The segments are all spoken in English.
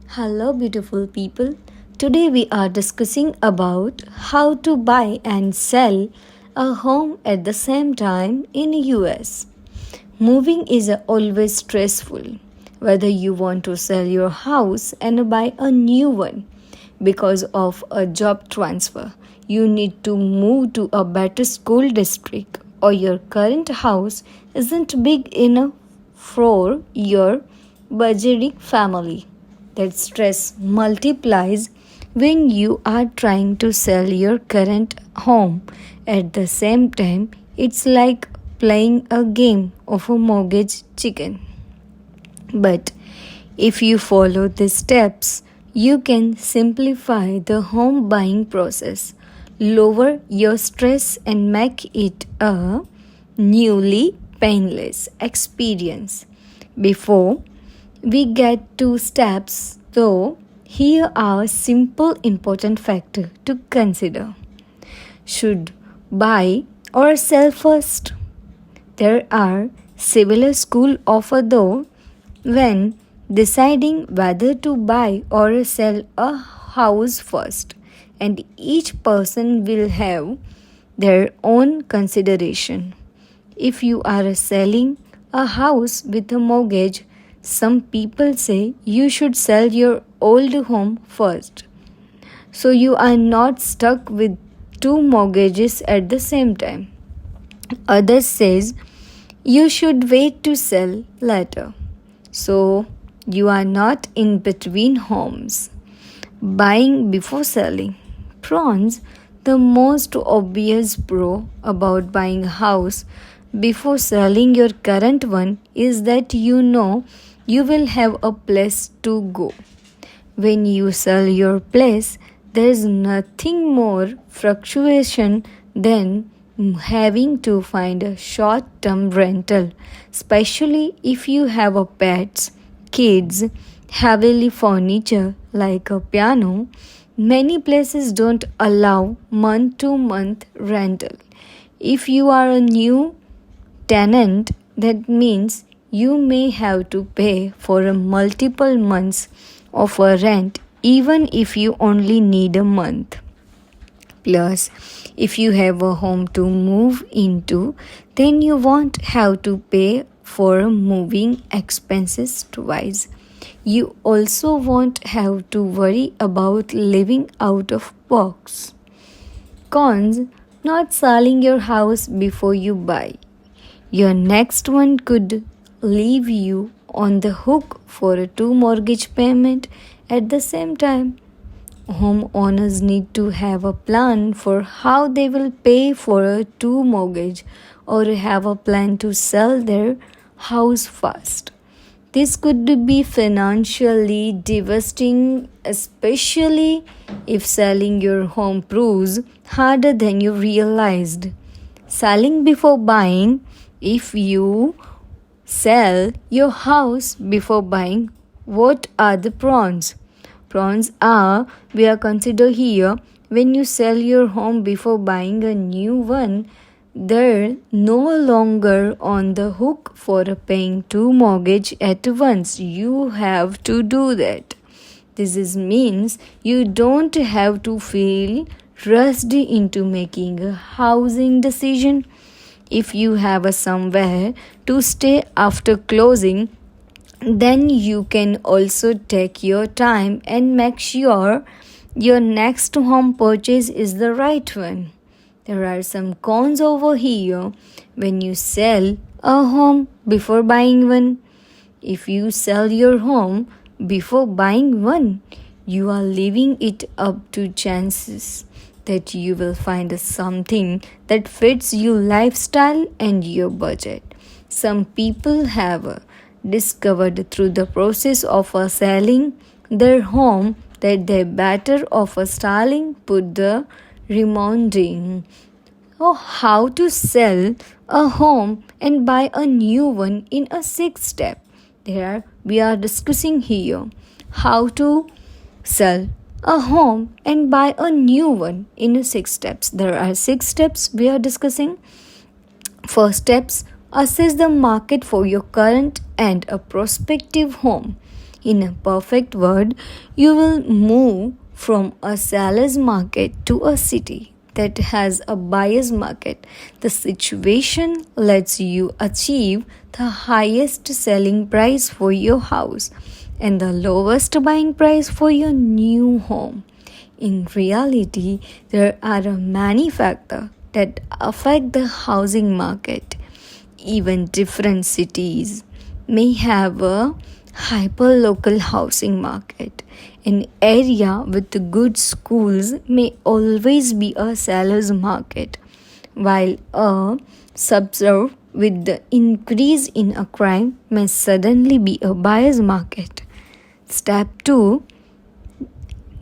Hello, beautiful people. Today we are discussing about how to buy and sell a home at the same time in US. Moving is always stressful, whether you want to sell your house and buy a new one because of a job transfer. You need to move to a better school district, or your current house isn't big enough for your budgeting family. That stress multiplies when you are trying to sell your current home. At the same time, it's like playing a game of a mortgage chicken. But if you follow these steps, you can simplify the home buying process, lower your stress, and make it a newly painless experience. Before we get to steps, though, here are simple important factors to consider. Should buy or sell first? There are similar school offer though when deciding whether to buy or sell a house first, and each person will have their own consideration. If you are selling a house with a mortgage, some people say you should sell your old home first so you are not stuck with two mortgages at the same time. Others says you should wait to sell later so you are not in between homes. Buying before selling. Prawns, the most obvious pro about buying a house before selling your current one is that you know you will have a place to go. When you sell your place, there is nothing more fluctuation than having to find a short term rental, especially if you have a pets, kids, heavily furniture like a piano. Many places don't allow month to month rental. If you are a new tenant, that means you may have to pay for a multiple months of a rent even if you only need a month. Plus, if you have a home to move into, then you won't have to pay for moving expenses twice. You also won't have to worry about living out of box. Cons: not selling your house before you buy. Your next one could leave you on the hook for a two mortgage payment at the same time. Homeowners need to have a plan for how they will pay for a two mortgage or have a plan to sell their house fast. This could be financially devastating, especially if selling your home proves harder than you realized. Selling before buying. If you sell your house before buying, what are the pros? Pros are we are considered here. When you sell your home before buying a new one, they're no longer on the hook for paying two mortgage at once. You have to do that. Means you don't have to feel rushed into making a housing decision. If you have a somewhere to stay after closing, then you can also take your time and make sure your next home purchase is the right one. There are some cons over here when you sell a home before buying one. If you sell your home before buying one, you are leaving it up to chances that you will find something that fits your lifestyle and your budget. Some people have discovered through the process of selling their home that they better off styling put the reminding. Oh, how to sell a home and buy a new one in a 6 step. There we are discussing here how to sell a home and buy a new one in 6 steps. There are 6 steps we are discussing. First steps: assess the market for your current and a prospective home. In a perfect word, you will move from a seller's market to a city that has a buyer's market. The situation lets you achieve the highest selling price for your house and the lowest buying price for your new home. In reality, there are many factors that affect the housing market. Even different cities may have a hyperlocal housing market. An area with good schools may always be a seller's market, while a suburb with the increase in a crime may suddenly be a buyer's market. Step 2,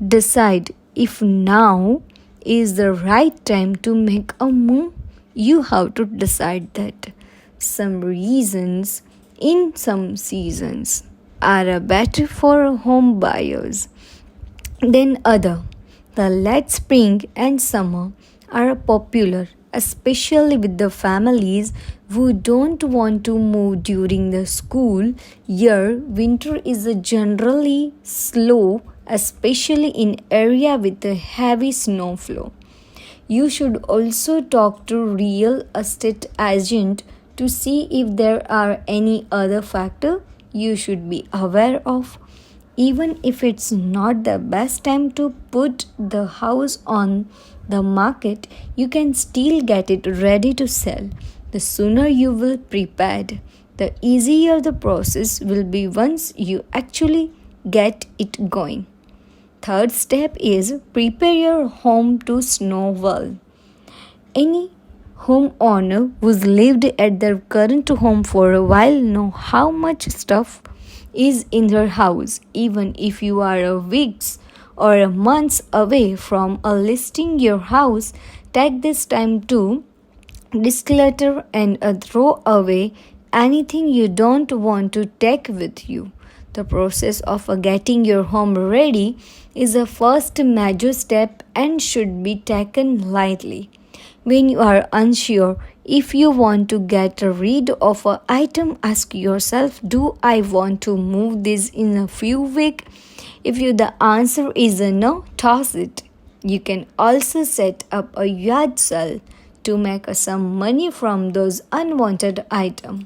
decide if now is the right time to make a move. You have to decide that. Some reasons in some seasons are better for home buyers than other. The late spring and summer are popular, especially with the families who don't want to move during the school year. Winter is generally slow, especially in area with a heavy snowfall. You should also talk to real estate agent to see if there are any other factor you should be aware of. Even if it's not the best time to put the house on the market, you can still get it ready to sell. The sooner you will prepared, the easier the process will be once you actually get it going. Third step is prepare your home to snow well. Any homeowner who's lived at their current home for a while know how much stuff is in their house. Even if you are a weeks or a months away from a listing your house, take this time to declutter and throw away anything you don't want to take with you. The process of getting your home ready is a first major step and should be taken lightly. When you are unsure if you want to get rid of an item, ask yourself, do I want to move this in a few weeks? If the answer is a no, toss it. You can also set up a yard sale to make some money from those unwanted items.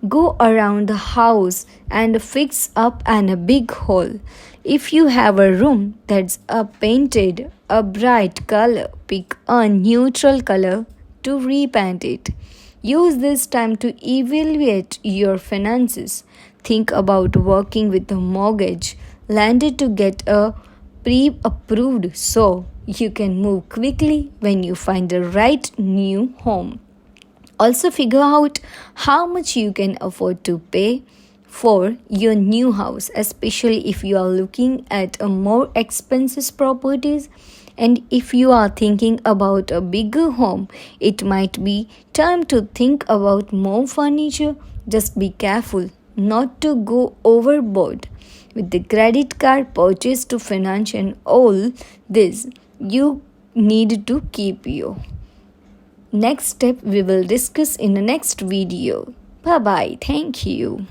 Go around the house and fix up a big hole. If you have a room that's painted a bright color, pick a neutral color to repaint it. Use this time to evaluate your finances. Think about working with a mortgage lender to get a pre-approved so you can move quickly when you find the right new home. Also, figure out how much you can afford to pay for your new house, especially if you are looking at a more expensive properties. And if you are thinking about a bigger home, it might be time to think about more furniture. Just be careful not to go overboard with the credit card purchase to finance and all this. You need to keep your next step we will discuss in the next video. Bye bye. Thank you.